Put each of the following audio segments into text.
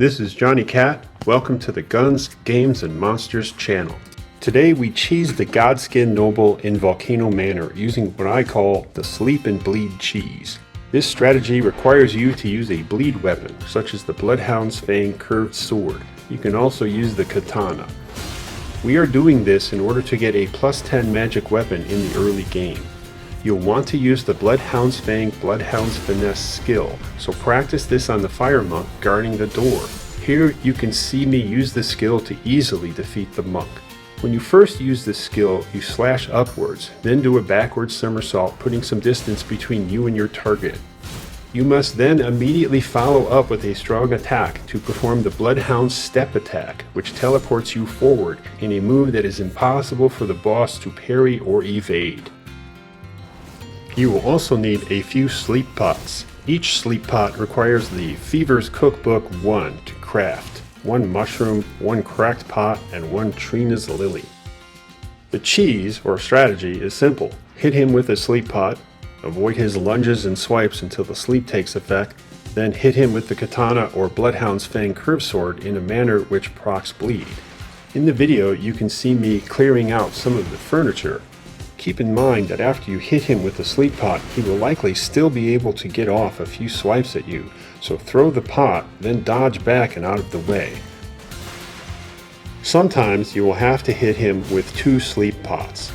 This is Johnny Cat. Welcome to the Guns, Games, and Monsters channel. Today we cheese the Godskin Noble in Volcano Manor using what I call the Sleep and Bleed cheese. This strategy requires you to use a bleed weapon, such as the Bloodhound's Fang curved sword. You can also use the katana. We are doing this in order to get a +10 magic weapon in the early game. You'll want to use the Bloodhound's Fang Bloodhound's Finesse skill, so practice this on the fire monk guarding the door. Here you can see me use the skill to easily defeat the monk. When you first use this skill, you slash upwards, then do a backward somersault, putting some distance between you and your target. You must then immediately follow up with a strong attack to perform the Bloodhound's Step attack, which teleports you forward in a move that is impossible for the boss to parry or evade. You will also need a few sleep pots. Each sleep pot requires the Fever's Cookbook 1 to craft. 1 mushroom, 1 cracked pot, and 1 Trina's lily. The cheese, or strategy, is simple. Hit him with a sleep pot, avoid his lunges and swipes until the sleep takes effect, then hit him with the katana or Bloodhound's Fang curved sword in a manner which procs bleed. In the video you can see me clearing out some of the furniture. Keep in mind that after you hit him with the sleep pot, he will likely still be able to get off a few swipes at you, so throw the pot, then dodge back and out of the way. Sometimes you will have to hit him with 2 sleep pots.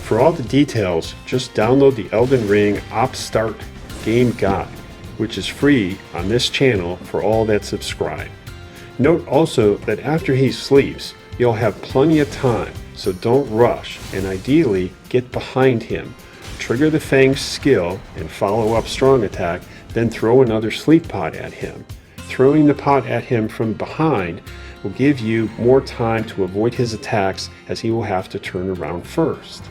For all the details, just download the Elden Ring Start Game Guide, which is free on this channel for all that subscribe. Note also that after he sleeps, you'll have plenty of time, so don't rush, and ideally get behind him. Trigger the Fang skill and follow up strong attack, then throw another sleep pot at him. Throwing the pot at him from behind will give you more time to avoid his attacks, as he will have to turn around first.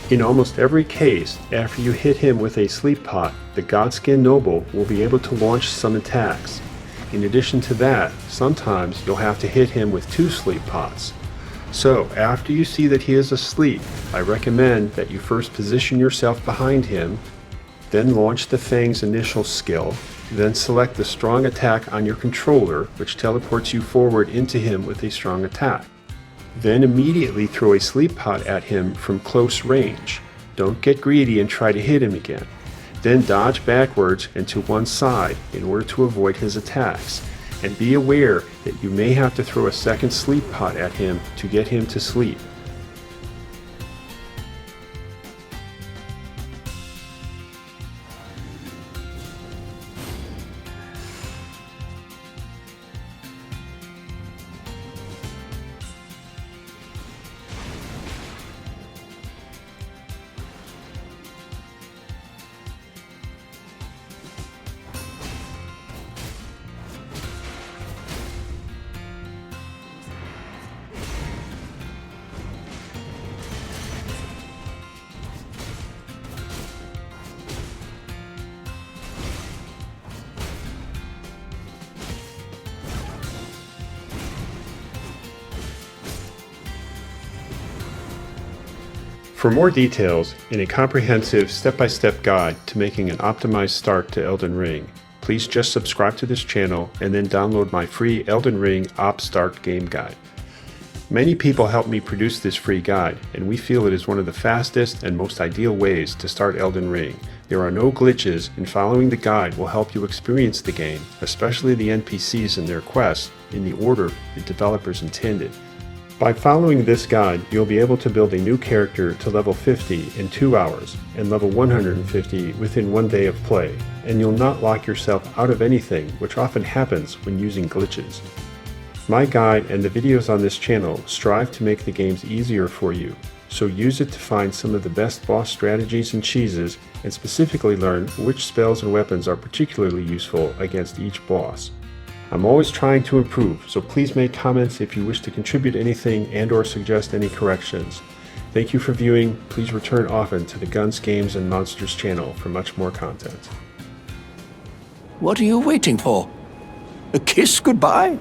In almost every case, after you hit him with a sleep pot, the Godskin Noble will be able to launch some attacks. In addition to that, sometimes you'll have to hit him with 2 sleep pots. So, after you see that he is asleep, I recommend that you first position yourself behind him, then launch the Fang's initial skill, then select the strong attack on your controller, which teleports you forward into him with a strong attack. Then immediately throw a sleep pot at him from close range. Don't get greedy and try to hit him again. Then dodge backwards and to one side in order to avoid his attacks. And be aware that you may have to throw a second sleep pot at him to get him to sleep. For more details and a comprehensive step-by-step guide to making an optimized start to Elden Ring, please just subscribe to this channel and then download my free Elden Ring Start Game Guide. Many people help me produce this free guide, and we feel it is one of the fastest and most ideal ways to start Elden Ring. There are no glitches, and following the guide will help you experience the game, especially the NPCs and their quests, in the order the developers intended. By following this guide, you'll be able to build a new character to level 50 in 2 hours and level 150 within 1 day of play, and you'll not lock yourself out of anything, which often happens when using glitches. My guide and the videos on this channel strive to make the games easier for you, so use it to find some of the best boss strategies and cheeses, and specifically learn which spells and weapons are particularly useful against each boss. I'm always trying to improve, so please make comments if you wish to contribute anything and/or suggest any corrections. Thank you for viewing. Please return often to the Guns, Games, and Monsters channel for much more content. What are you waiting for? A kiss goodbye?